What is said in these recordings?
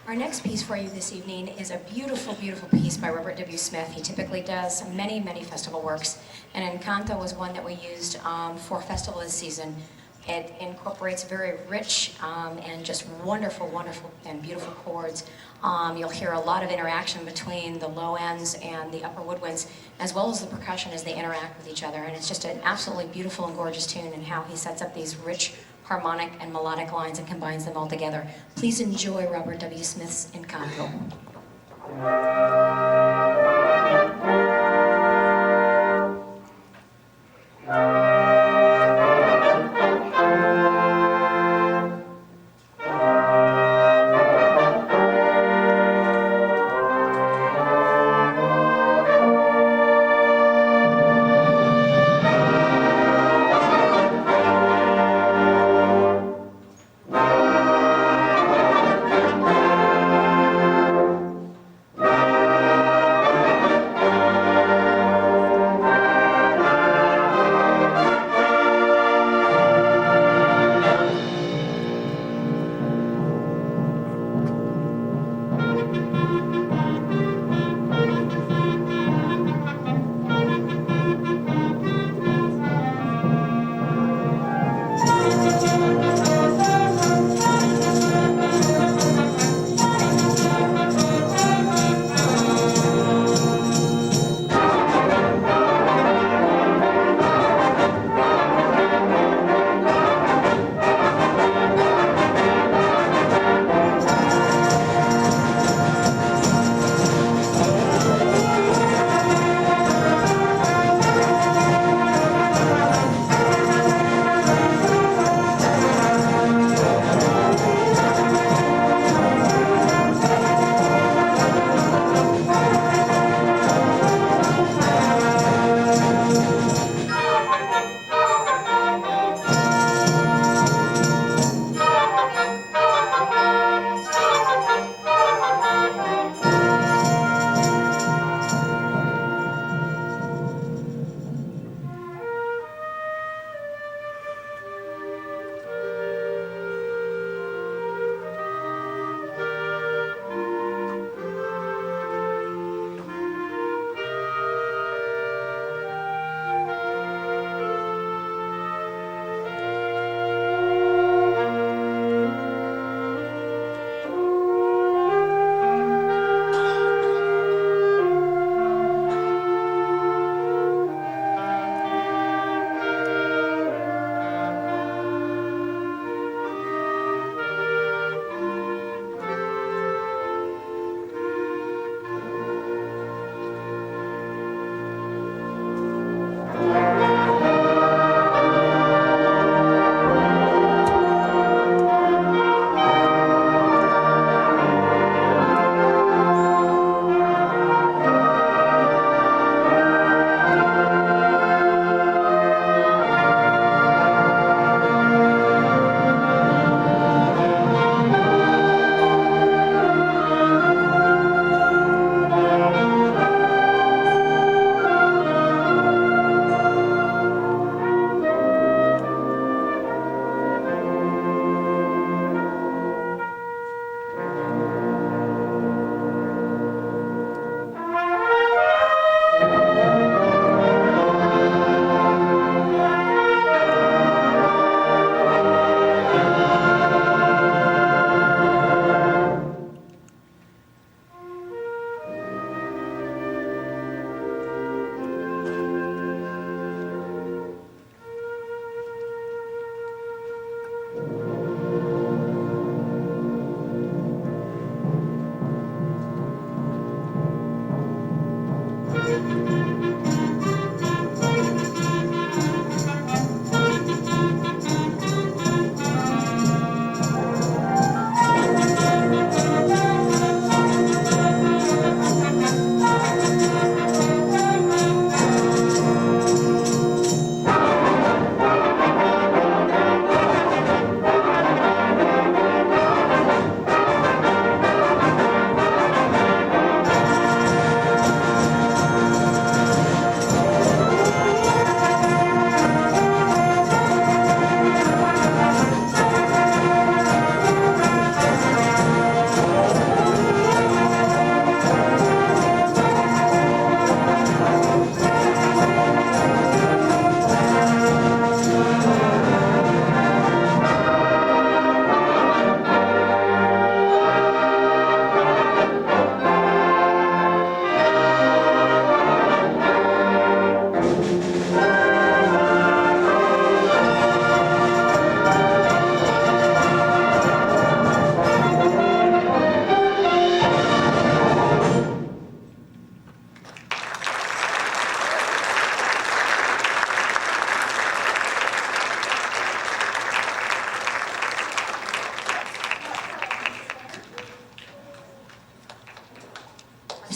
Our next piece for you this evening is a beautiful, beautiful piece by Robert W. Smith. He typically does many, many festival works, and Encanto was one that we used for festival this season. It incorporates very rich and just wonderful, wonderful and beautiful chords. You'll hear a lot of interaction between the low ends and the upper woodwinds, as well as the percussion as they interact with each other. And it's just an absolutely beautiful and gorgeous tune, and how he sets up these rich harmonic and melodic lines and combines them all together. Please enjoy Robert W. Smith's Encanto.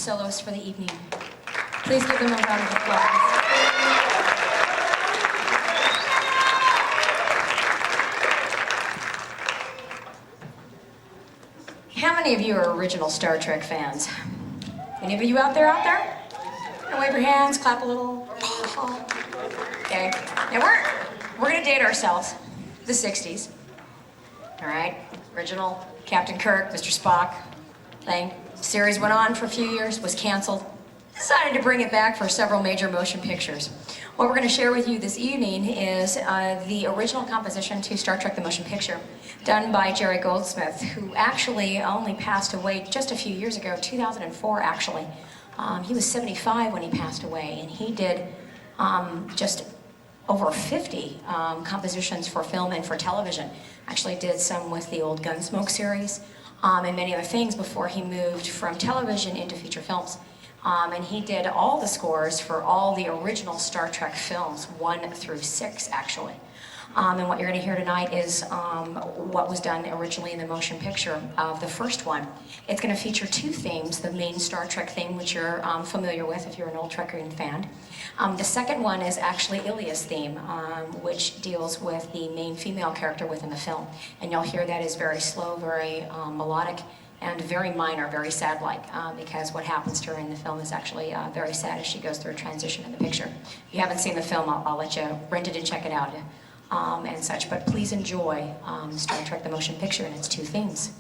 soloist for the evening. Please give them a round of applause. How many of you are original Star Trek fans? Any of you out there? Wave your hands, clap a little. Okay. Now we're gonna date ourselves. The 60s. All right. Original Captain Kirk, Mr. Spock thing. Series went on for a few years, was canceled. Decided to bring it back for several major motion pictures. What we're going to share with you this evening is the original composition to Star Trek the Motion Picture, done by Jerry Goldsmith, who actually only passed away just a few years ago, 2004 actually. He was 75 when he passed away, and he did just over 50 compositions for film and for television. Actually did some with the old Gunsmoke series and many other things before he moved from television into feature films. And he did all the scores for all the original Star Trek films, 1 through 6 actually. And what you're going to hear tonight is what was done originally in the motion picture of the first one. It's going to feature 2 themes, the main Star Trek theme, which you're familiar with if you're an old Trekkian fan. The second one is actually Ilya's theme, which deals with the main female character within the film. And you'll hear that is very slow, very melodic, and very minor, very sad-like, because what happens during the film is actually very sad as she goes through a transition in the picture. If you haven't seen the film, I'll let you rent it and check it out and such, but please enjoy Star Trek the Motion Picture and its 2 themes.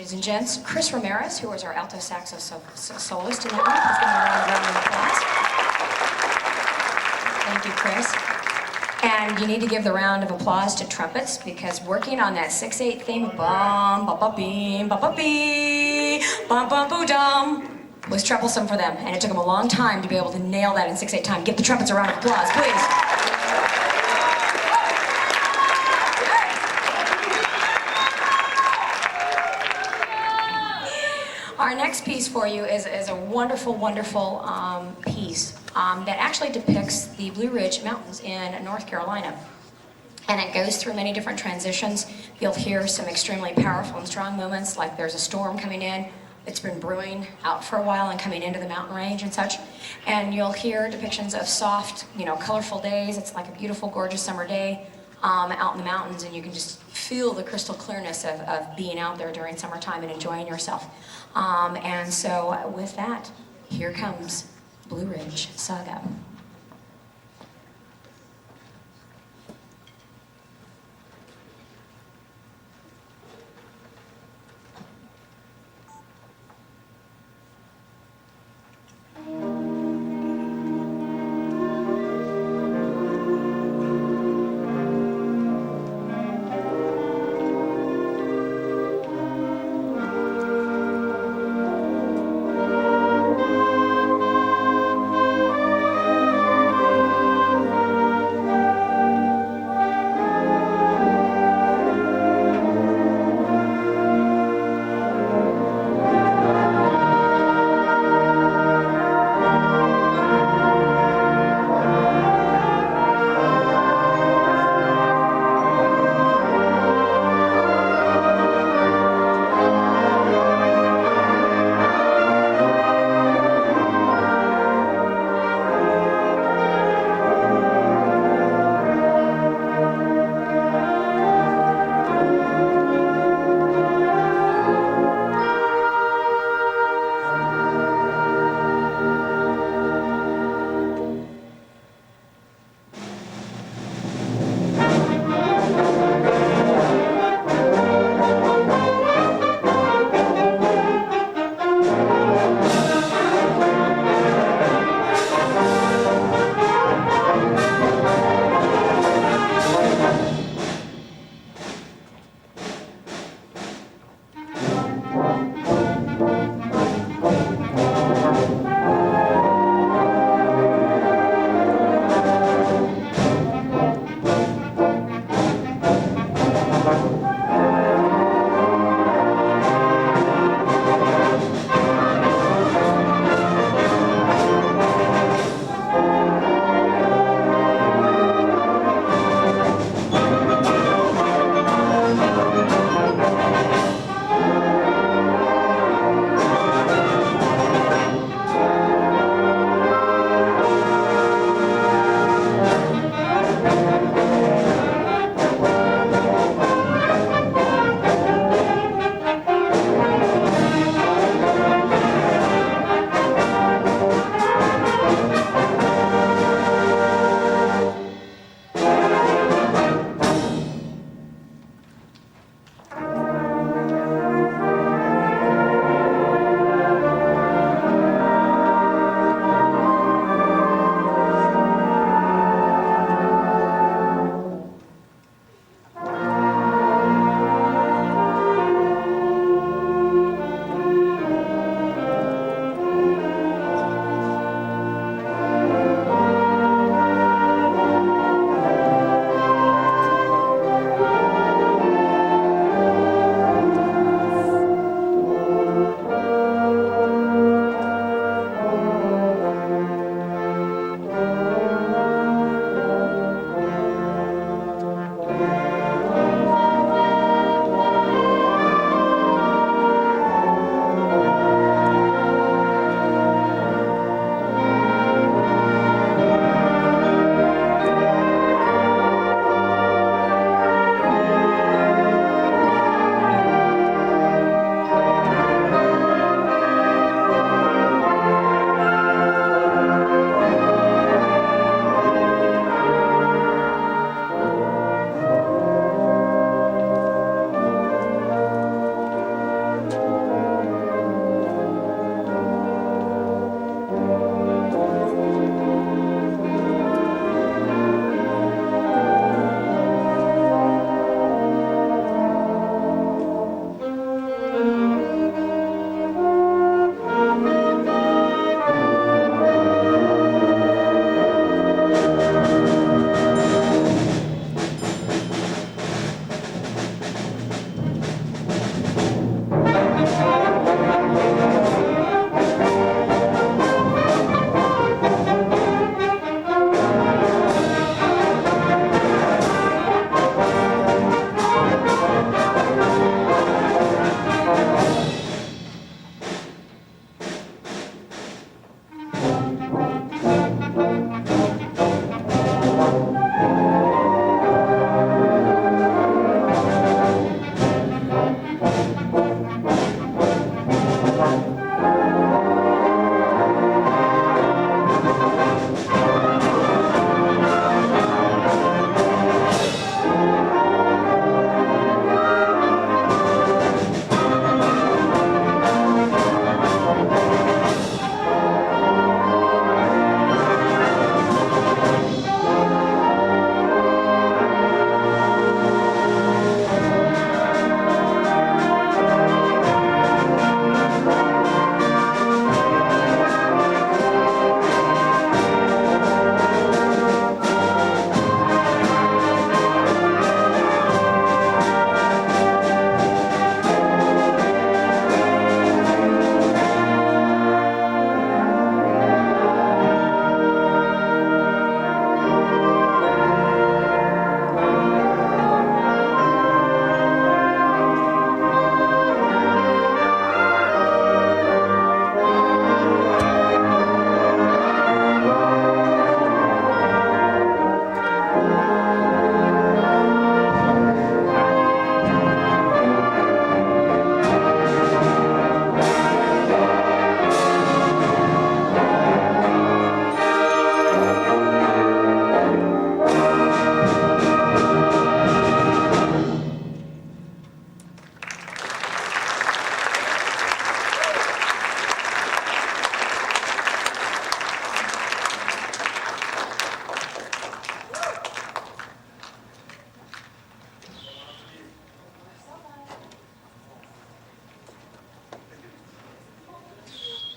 Ladies and gents, Chris Ramirez, who is our alto saxo soloist in that one. Let's give him a round of applause. Thank you, Chris. And you need to give the round of applause to trumpets, because working on that 6/8 theme, bum, ba ba beam, ba ba bee, bum bum boo dum, was troublesome for them, and it took them a long time to be able to nail that in 6/8 time. Give the trumpets a round of applause, please. Our next piece for you is a wonderful, wonderful piece that actually depicts the Blue Ridge Mountains in North Carolina. And it goes through many different transitions. You'll hear some extremely powerful and strong moments, like there's a storm coming in. It's been brewing out for a while and coming into the mountain range and such. And you'll hear depictions of soft, colorful days. It's like a beautiful, gorgeous summer day out in the mountains, and you can just feel the crystal clearness of being out there during summertime and enjoying yourself. And so with that, here comes Blue Ridge Saga.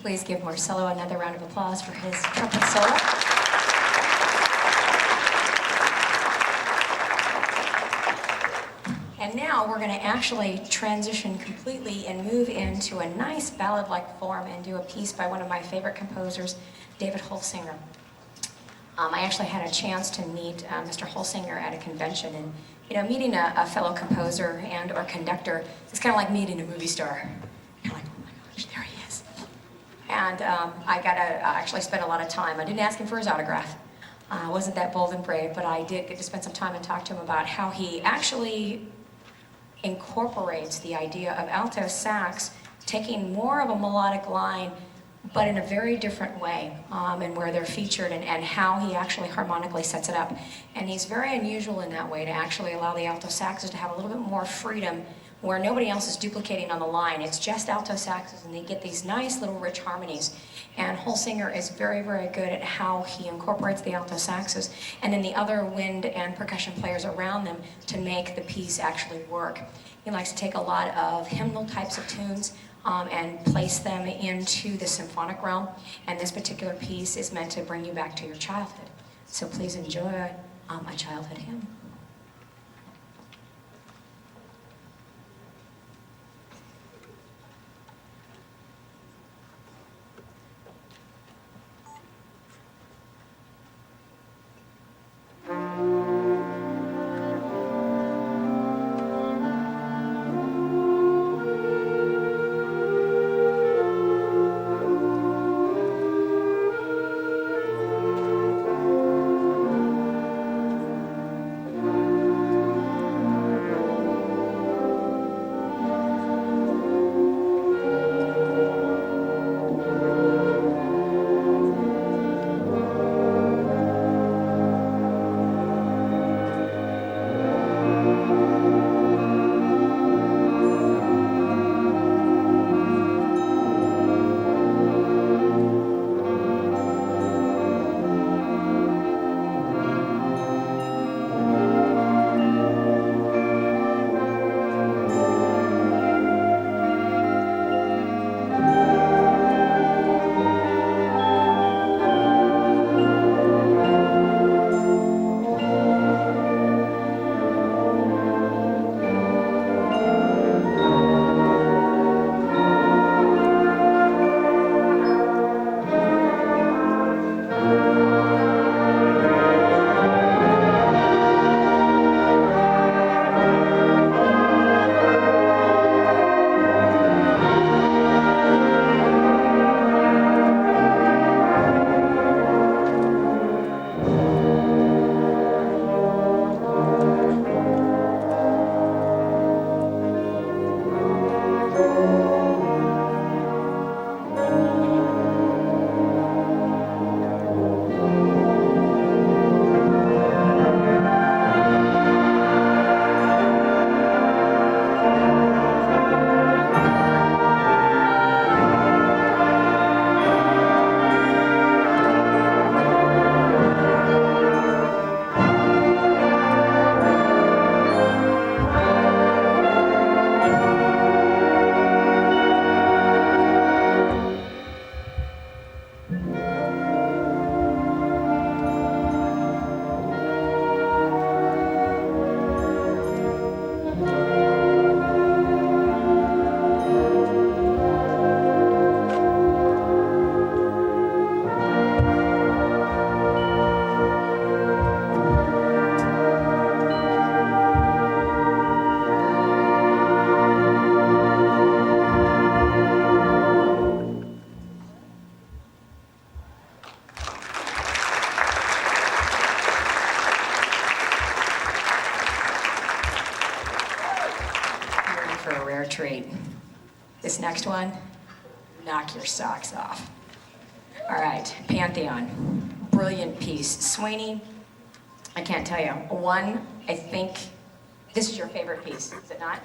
Please give Marcelo another round of applause for his trumpet solo. And now we're going to actually transition completely and move into a nice ballad-like form and do a piece by one of my favorite composers, David Holsinger. I actually had a chance to meet Mr. Holsinger at a convention, and meeting a fellow composer and or conductor is kind of like meeting a movie star. You're like, oh my gosh, there he is. And I got to actually spend a lot of time. I didn't ask him for his autograph. I wasn't that bold and brave, but I did get to spend some time and talk to him about how he actually incorporates the idea of alto sax, taking more of a melodic line, but in a very different way, and where they're featured, and how he actually harmonically sets it up. And he's very unusual in that way, to actually allow the alto saxes to have a little bit more freedom, where nobody else is duplicating on the line. It's just alto saxes, and they get these nice little rich harmonies. And Holsinger is very, very good at how he incorporates the alto saxes and then the other wind and percussion players around them to make the piece actually work. He likes to take a lot of hymnal types of tunes and place them into the symphonic realm. And this particular piece is meant to bring you back to your childhood. So please enjoy my childhood hymn. Treat. This next one, knock your socks off. All right, Pantheon, brilliant piece. Sweeney, I can't tell you. One, I think this is your favorite piece, is it not?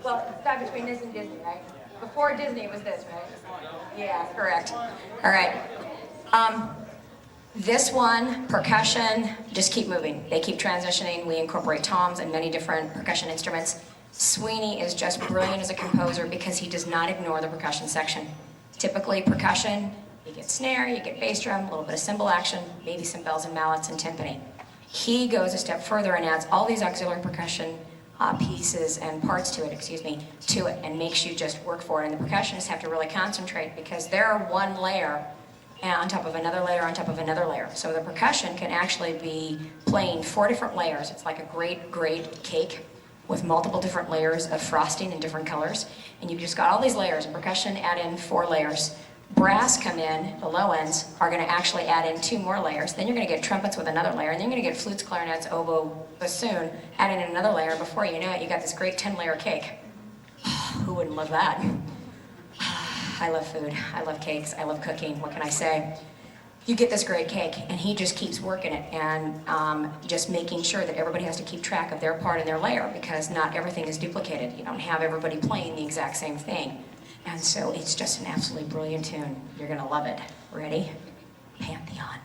Well, it's not between this and Disney, right? Before Disney it was this, right? Yeah, correct. All right. This one, percussion, just keep moving. They keep transitioning. We incorporate toms and many different percussion instruments. Sweeney is just brilliant as a composer because he does not ignore the percussion section. Typically percussion, you get snare, you get bass drum, a little bit of cymbal action, maybe some bells and mallets and timpani. He goes a step further and adds all these auxiliary percussion pieces and parts to it, and makes you just work for it. And the percussionists have to really concentrate because they're one layer on top of another layer on top of another layer. So the percussion can actually be playing 4 different layers. It's like a great cake with multiple different layers of frosting in different colors. And you've just got all these layers, and percussion add in 4 layers. Brass come in, the low ends are gonna actually add in 2 more layers. Then you're gonna get trumpets with another layer, and then you're gonna get flutes, clarinets, oboe, bassoon, adding in another layer. Before you know it, you got this great 10-layer cake. Who wouldn't love that? I love food, I love cakes, I love cooking, what can I say? You get this great cake, and he just keeps working it and just making sure that everybody has to keep track of their part in their layer because not everything is duplicated. You don't have everybody playing the exact same thing. And so it's just an absolutely brilliant tune. You're gonna love it. Ready? Pantheon.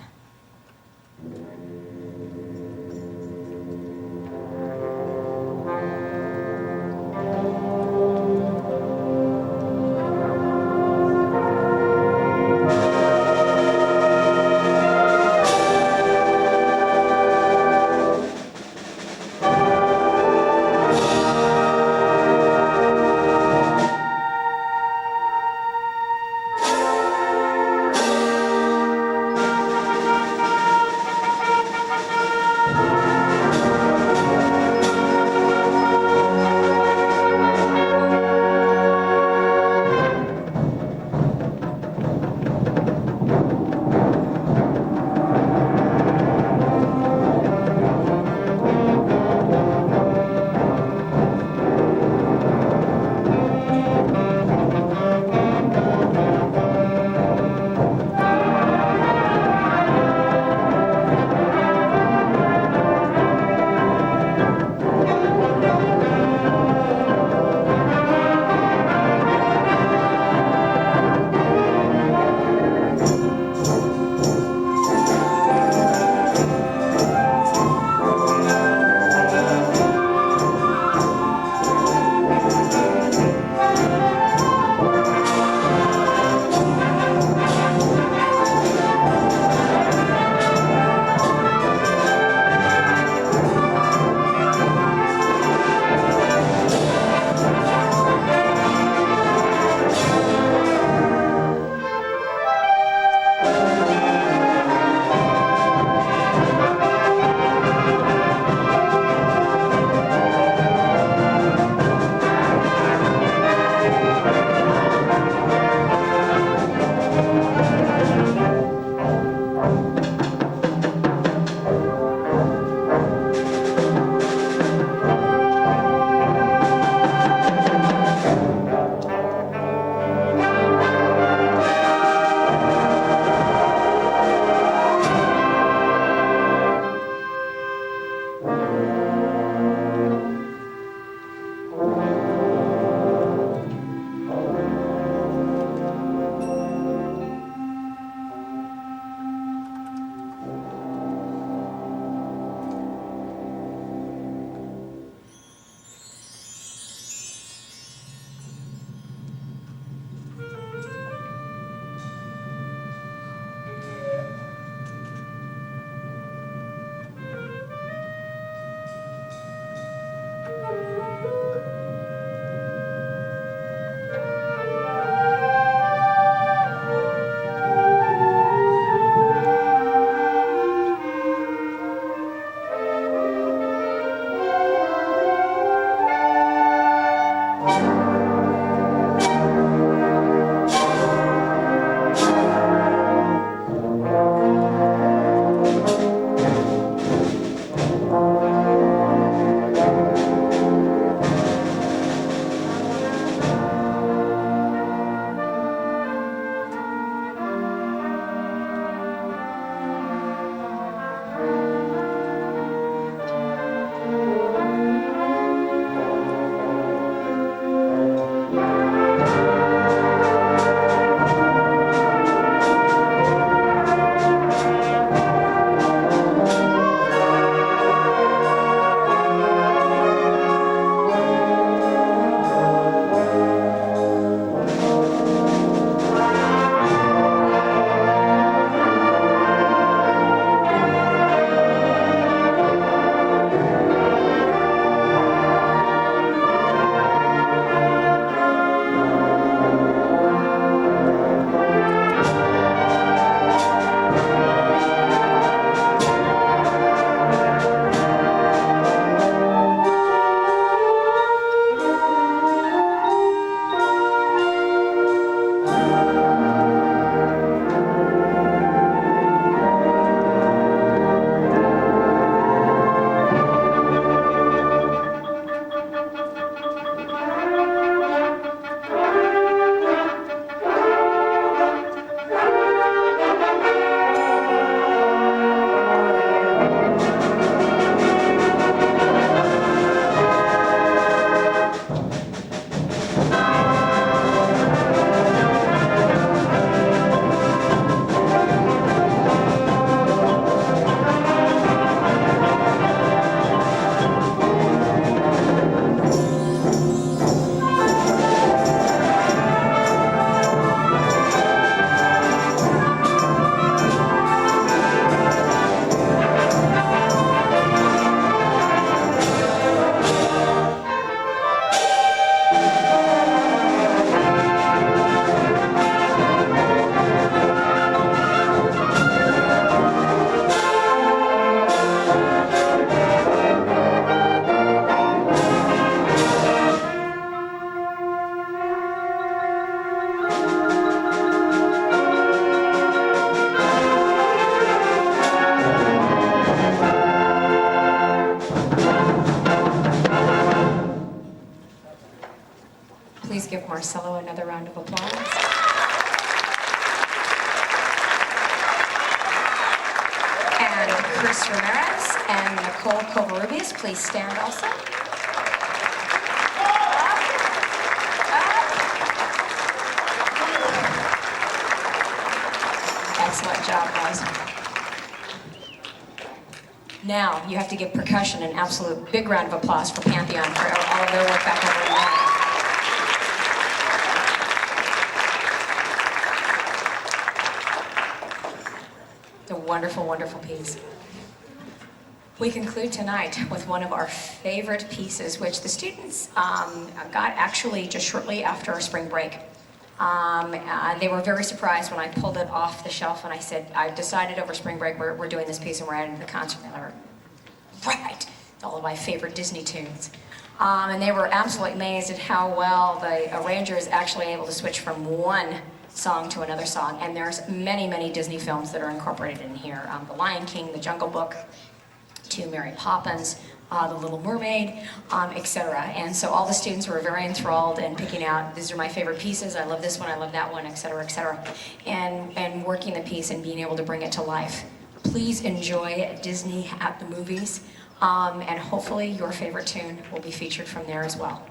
give Marcelo another round of applause. And Chris Ramirez and Nicole Covarrubias, please stand also. Excellent job, guys. Now, you have to give percussion an absolute big round of applause for Pantheon for all of their work back over in May. It's a wonderful, wonderful piece. We conclude tonight with one of our favorite pieces, which the students got actually just shortly after our spring break. They were very surprised when I pulled it off the shelf and I said, I decided over spring break we're doing this piece and we're adding to the concert. And they were, right, it's all of my favorite Disney tunes. And they were absolutely amazed at how well the arranger is actually able to switch from one song to another song. And there's many, many Disney films that are incorporated in here. The Lion King, The Jungle Book, to Mary Poppins, The Little Mermaid, etc. And so all the students were very enthralled in picking out, these are my favorite pieces, I love this one, I love that one, etc., etc. And working the piece and being able to bring it to life. Please enjoy Disney at the movies, and hopefully your favorite tune will be featured from there as well.